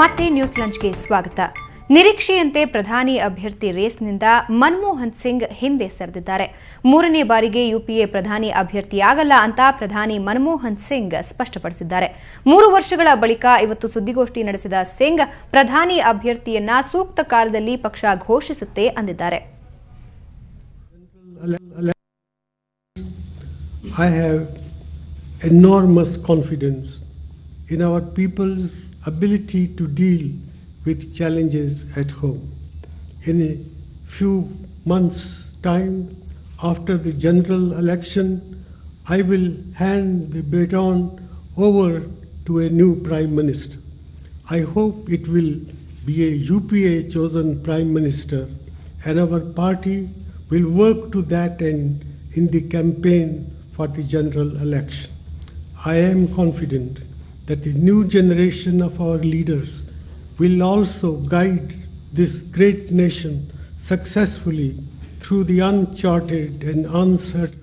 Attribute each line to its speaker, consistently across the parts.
Speaker 1: ಮತ್ತೆ ನ್ಯೂಸ್ ಲಂಚ್ಗೆ ಸ್ವಾಗತ. ನಿರೀಕ್ಷೆಯಂತೆ ಪ್ರಧಾನಿ ಅಭ್ಯರ್ಥಿ ರೇಸ್ನಿಂದ ಮನಮೋಹನ್ ಸಿಂಗ್ ಹಿಂದೆ ಸರಿದಿದ್ದಾರೆ. ಮೂರನೇ ಬಾರಿಗೆ ಯುಪಿಎ ಪ್ರಧಾನಿ ಅಭ್ಯರ್ಥಿಯಾಗಲ್ಲ ಅಂತ ಪ್ರಧಾನಿ ಮನಮೋಹನ್ ಸಿಂಗ್ ಸ್ಪಷ್ಟಪಡಿಸಿದ್ದಾರೆ. 3 ವರ್ಷಗಳ ಬಳಿಕ ಇವತ್ತು ಸುದ್ದಿಗೋಷ್ಠಿ ನಡೆಸಿದ ಸಿಂಗ್ ಪ್ರಧಾನಿ ಅಭ್ಯರ್ಥಿಯನ್ನ ಸೂಕ್ತ ಕಾಲದಲ್ಲಿ ಪಕ್ಷ ಘೋಷಿಸುತ್ತೆ ಅಂದಿದ್ದಾರೆ.
Speaker 2: I have enormous confidence in our people's ability to deal with challenges at home. In a few months' time after the general election, I will hand the baton over to a new Prime Minister. I hope it will be a UPA chosen Prime Minister, and our party will work to that end in the campaign for the general election. I am confident that the new generation of our leaders will also guide this great nation successfully through the uncharted and uncertain.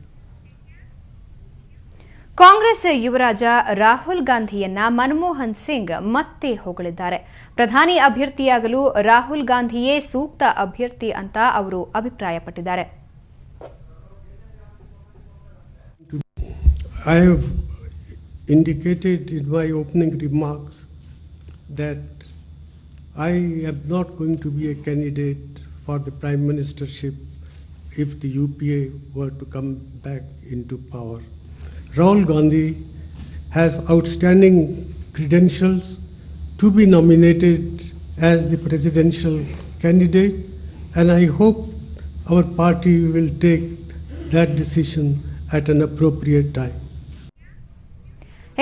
Speaker 1: Congress ಯುವರಾಜ ರಾಹುಲ್ ಗಾಂಧಿಯನ್ನ ಮನಮೋಹನ್ ಸಿಂಗ್ ಮತ್ತೆ ಹೊಗಳಿದ್ದಾರೆ. ಪ್ರಧಾನಿ ಅಭ್ಯರ್ಥಿಯಾಗಲು ರಾಹುಲ್ ಗಾಂಧಿಯೇ ಸೂಕ್ತ ಅಭ್ಯರ್ಥಿ ಅಂತ ಅವರು ಅಭಿಪ್ರಾಯಪಟ್ಟಿದ್ದಾರೆ.
Speaker 2: I have indicated in my opening remarks that I am not going to be a candidate for the Prime Ministership if the UPA were to come back into power. Rahul Gandhi has outstanding credentials to be nominated as the presidential candidate, and I hope our party will take that decision at an appropriate time.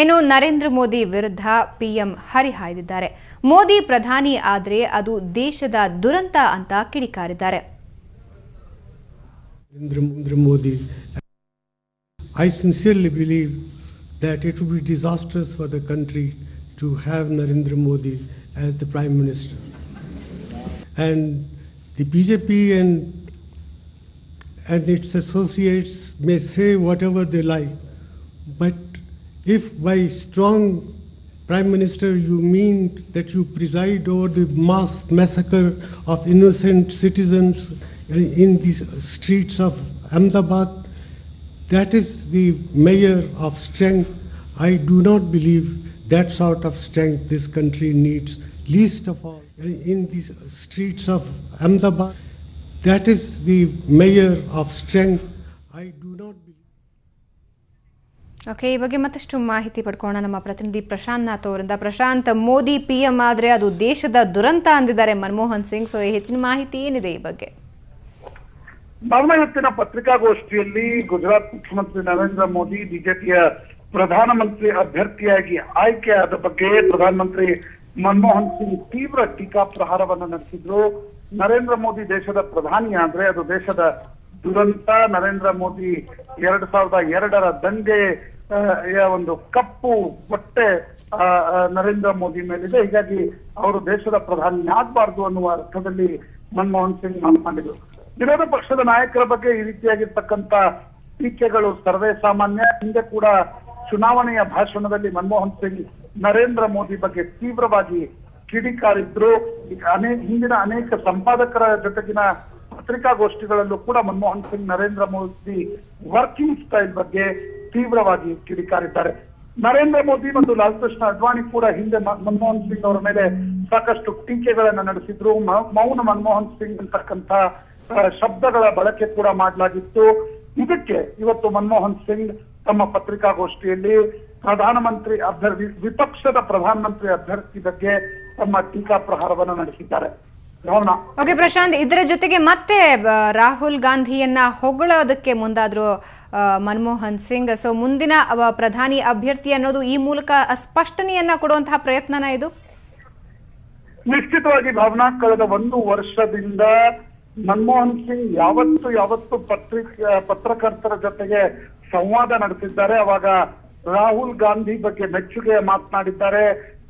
Speaker 1: ಇನ್ನು ನರೇಂದ್ರ ಮೋದಿ ವಿರುದ್ಧ PM ಹರಿಹಾಯ್ದಿದ್ದಾರೆ. Modi ಪ್ರಧಾನಿ ಆದರೆ ಅದು ದೇಶದ ದುರಂತ ಅಂತ ಕಿಡಿಕಾರಿದ್ದಾರೆ.
Speaker 2: Narendra Modi, I sincerely believe that it would be disastrous for the country to have Narendra Modi as the Prime Minister. And the BJP and its associates may say whatever they like, but if by strong Prime Minister you mean that you preside over the mass massacre of innocent citizens in the streets of Ahmedabad, that is the measure of strength. I do not believe that sort of strength this country needs, least of all in the streets of Ahmedabad. That is the measure of strength. I do not believe.
Speaker 1: Okay, ಈ ಬಗ್ಗೆ ಮತ್ತಷ್ಟು ಮಾಹಿತಿ ಪಡ್ಕೋಣ ನಮ್ಮ ಪ್ರತಿನಿಧಿ ಪ್ರಶಾಂತ್ ನಾಥ್ ಅವರಿಂದ. Prashant, Modi PM ಆದರೆ ಅದು ದೇಶದ ದುರಂತ ಅಂದಿದ್ದಾರೆ ಮನಮೋಹನ್ ಸಿಂಗ್. ಸೊ ಹೆಚ್ಚಿನ ಮಾಹಿತಿ ಏನಿದೆ ಈ ಬಗ್ಗೆ?
Speaker 3: ಇವತ್ತಿನ ಪತ್ರಿಕಾಗೋಷ್ಠಿಯಲ್ಲಿ ಗುಜರಾತ್ ಮುಖ್ಯಮಂತ್ರಿ ನರೇಂದ್ರ ಮೋದಿ ಬಿಜೆಪಿಯ ಪ್ರಧಾನಮಂತ್ರಿ ಅಭ್ಯರ್ಥಿಯಾಗಿ ಆಯ್ಕೆಯಾದ ಬಗ್ಗೆ ಪ್ರಧಾನಮಂತ್ರಿ ಮನಮೋಹನ್ ಸಿಂಗ್ ತೀವ್ರ ಟೀಕಾ ಪ್ರಹಾರವನ್ನು ನಡೆಸಿದ್ರು. ನರೇಂದ್ರ ಮೋದಿ ದೇಶದ ಪ್ರಧಾನಿ ಆದ್ರೆ ಅದು ದೇಶದ ದುರಂತ. ನರೇಂದ್ರ ಮೋದಿ 2002ರ ದಂಗೆಯ ಒಂದು ಕಪ್ಪು ಹೊಟ್ಟೆ ನರೇಂದ್ರ ಮೋದಿ ಮೇಲಿದೆ. ಹೀಗಾಗಿ ಅವರು ದೇಶದ ಪ್ರಧಾನಿ ಆಗಬಾರ್ದು ಅನ್ನುವ ಅರ್ಥದಲ್ಲಿ ಮನಮೋಹನ್ ಸಿಂಗ್ ಮಾತನಾಡಿದರು. ವಿರೋಧ ಪಕ್ಷದ ನಾಯಕರ ಬಗ್ಗೆ ಈ ರೀತಿಯಾಗಿರ್ತಕ್ಕಂಥ ಟೀಕೆಗಳು ಸರ್ವೇ ಸಾಮಾನ್ಯ. ಹಿಂದೆ ಕೂಡ ಚುನಾವಣೆಯ ಭಾಷಣದಲ್ಲಿ ಮನಮೋಹನ್ ಸಿಂಗ್ ನರೇಂದ್ರ ಮೋದಿ ಬಗ್ಗೆ ತೀವ್ರವಾಗಿ ಕಿಡಿಕಾರಿದ್ರು. ಹಿಂದಿನ ಅನೇಕ ಸಂಪಾದಕರ ಜೊತೆಗಿನ ಪತ್ರಿಕಾಗೋಷ್ಠಿಗಳಲ್ಲೂ ಕೂಡ ಮನಮೋಹನ್ ಸಿಂಗ್ ನರೇಂದ್ರ ಮೋದಿ ವರ್ಕಿಂಗ್ ಸ್ಟೈಲ್ ಬಗ್ಗೆ ತೀವ್ರವಾಗಿ ಕಿಡಿಕಾರಿದ್ದಾರೆ. ನರೇಂದ್ರ ಮೋದಿ ಮತ್ತು ಲಾಲ್ ಕೃಷ್ಣ ಅಡ್ವಾಣಿ ಕೂಡ ಹಿಂದೆ ಮನಮೋಹನ್ ಸಿಂಗ್ ಅವರ ಮೇಲೆ ಸಾಕಷ್ಟು ಟೀಕೆಗಳನ್ನು ನಡೆಸಿದ್ರು. ಮೌನ ಮನಮೋಹನ್ ಸಿಂಗ್ ಅಂತಕ್ಕಂಥ ಶಬ್ದಗಳ ಬಳಕೆ ಕೂಡ ಮಾಡಲಾಗಿತ್ತು. ಇದಕ್ಕೆ ಇವತ್ತು ಮನಮೋಹನ್ ಸಿಂಗ್ ತಮ್ಮ ಪತ್ರಿಕಾಗೋಷ್ಠಿಯಲ್ಲಿ ಪ್ರಧಾನಮಂತ್ರಿ ಅಭ್ಯರ್ಥಿ ವಿಪಕ್ಷದ ಪ್ರಧಾನಮಂತ್ರಿ ಅಭ್ಯರ್ಥಿ ಬಗ್ಗೆ ತಮ್ಮ ಟೀಕಾ ಪ್ರಹಾರವನ್ನು ನಡೆಸಿದ್ದಾರೆ.
Speaker 1: ಓಕೆ ಪ್ರಶಾಂತ್, ಇದರ ಜೊತೆಗೆ ಮತ್ತೆ ರಾಹುಲ್ ಗಾಂಧಿಯನ್ನ ಹೊಗಳೋದಕ್ಕೆ ಮುಂದಾದ್ರು ಮನಮೋಹನ್ ಸಿಂಗ್. ಸೊ ಮುಂದಿನ ಪ್ರಧಾನಿ ಅಭ್ಯರ್ಥಿ ಅನ್ನೋದು ಈ ಮೂಲಕ ಸ್ಪಷ್ಟನೆಯನ್ನ ಕೊಡುವಂತಹ ಪ್ರಯತ್ನನ ಇದು?
Speaker 3: ನಿಶ್ಚಿತವಾಗಿ ಭಾವನಾ, ಕಳೆದ 1 ವರ್ಷದಿಂದ ಮನಮೋಹನ್ ಸಿಂಗ್ ಯಾವತ್ತು ಪತ್ರಕರ್ತರ ಜೊತೆಗೆ ಸಂವಾದ ನಡೆಸಿದ್ದಾರೆ. ಅವಾಗ ರಾಹುಲ್ ಗಾಂಧಿ ಬಗ್ಗೆ ಮೆಚ್ಚುಗೆ ಮಾತನಾಡಿದ್ದಾರೆ.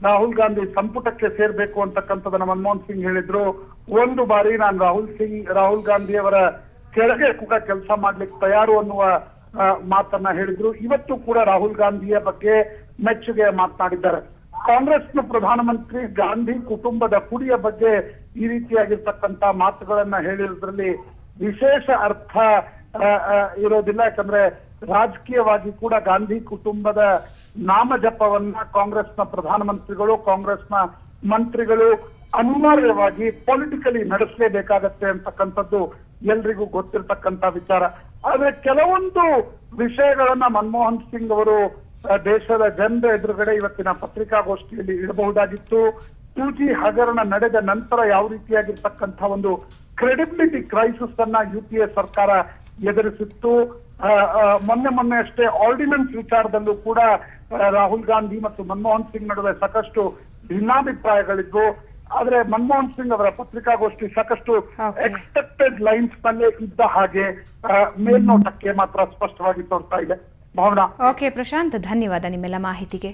Speaker 3: ರಾಹುಲ್ ಗಾಂಧಿ ಸಂಪುಟಕ್ಕೆ ಸೇರ್ಬೇಕು ಅಂತಕ್ಕಂಥದನ್ನ ಮನಮೋಹನ್ ಸಿಂಗ್ ಹೇಳಿದ್ರು. ಒಂದು ಬಾರಿ ನಾನು ರಾಹುಲ್ ಗಾಂಧಿ ಅವರ ಕೆಳಗೆ ಕೂಡ ಕೆಲಸ ಮಾಡ್ಲಿಕ್ಕೆ ತಯಾರು ಅನ್ನುವ ಮಾತನ್ನ ಹೇಳಿದ್ರು. ಇವತ್ತು ಕೂಡ ರಾಹುಲ್ ಗಾಂಧಿಯ ಬಗ್ಗೆ ಮೆಚ್ಚುಗೆ ಮಾತನಾಡಿದ್ದಾರೆ. ಕಾಂಗ್ರೆಸ್ನ ಪ್ರಧಾನಮಂತ್ರಿ ಗಾಂಧಿ ಕುಟುಂಬದ ಕುಡಿಯ ಬಗ್ಗೆ ಈ ರೀತಿಯಾಗಿರ್ತಕ್ಕಂತ ಮಾತುಗಳನ್ನ ಹೇಳಿರೋದ್ರಲ್ಲಿ ವಿಶೇಷ ಅರ್ಥ ಇರೋದಿಲ್ಲ. ಯಾಕಂದ್ರೆ ರಾಜಕೀಯವಾಗಿ ಕೂಡ ಗಾಂಧಿ ಕುಟುಂಬದ ನಾಮಜಪವನ್ನ ಕಾಂಗ್ರೆಸ್ನ ಪ್ರಧಾನಮಂತ್ರಿಗಳು, ಕಾಂಗ್ರೆಸ್ನ ಮಂತ್ರಿಗಳು ಅನಿವಾರ್ಯವಾಗಿ ಪೊಲಿಟಿಕಲಿ ನಡೆಸಲೇಬೇಕಾಗತ್ತೆ ಅಂತಕ್ಕಂಥದ್ದು ಎಲ್ರಿಗೂ ಗೊತ್ತಿರ್ತಕ್ಕಂಥ ವಿಚಾರ. ಆದ್ರೆ ಕೆಲವೊಂದು ವಿಷಯಗಳನ್ನ ಮನಮೋಹನ್ ಸಿಂಗ್ ಅವರು ದೇಶದ ಜನರ ಎದುರುಗಡೆ ಇವತ್ತಿನ ಪತ್ರಿಕಾಗೋಷ್ಠಿಯಲ್ಲಿ ಇಡಬಹುದಾಗಿತ್ತು. 2G ಹಗರಣ ನಡೆದ ನಂತರ ಯಾವ ರೀತಿಯಾಗಿರ್ತಕ್ಕಂಥ ಒಂದು ಕ್ರೆಡಿಬಿಲಿಟಿ ಕ್ರೈಸಿಸ್ ಅನ್ನ UPA ಸರ್ಕಾರ ಎದುರಿಸಿತ್ತು. ಮೊನ್ನೆ ಅಷ್ಟೇ ಆರ್ಡಿನೆನ್ಸ್ ವಿಚಾರದಲ್ಲೂ ಕೂಡ ರಾಹುಲ್ ಗಾಂಧಿ ಮತ್ತು ಮನಮೋಹನ್ ಸಿಂಗ್ ನಡುವೆ ಸಾಕಷ್ಟು ಭಿನ್ನಾಭಿಪ್ರಾಯಗಳಿದ್ವು. ಆದ್ರೆ ಮನಮೋಹನ್ ಸಿಂಗ್ ಅವರ ಪತ್ರಿಕಾಗೋಷ್ಠಿ ಸಾಕಷ್ಟು ಎಕ್ಸ್ಪೆಕ್ಟೆಡ್ ಲೈನ್ಸ್ ನಲ್ಲೇ ಇದ್ದ ಹಾಗೆ ಮೇಲ್ನೋಟಕ್ಕೆ ಮಾತ್ರ ಸ್ಪಷ್ಟವಾಗಿ ತೋರ್ತಾ ಇದೆ. ಭಾವನಾ.
Speaker 1: ಓಕೆ ಪ್ರಶಾಂತ್, ಧನ್ಯವಾದ ನಿಮ್ಮೆಲ್ಲ ಮಾಹಿತಿಗೆ.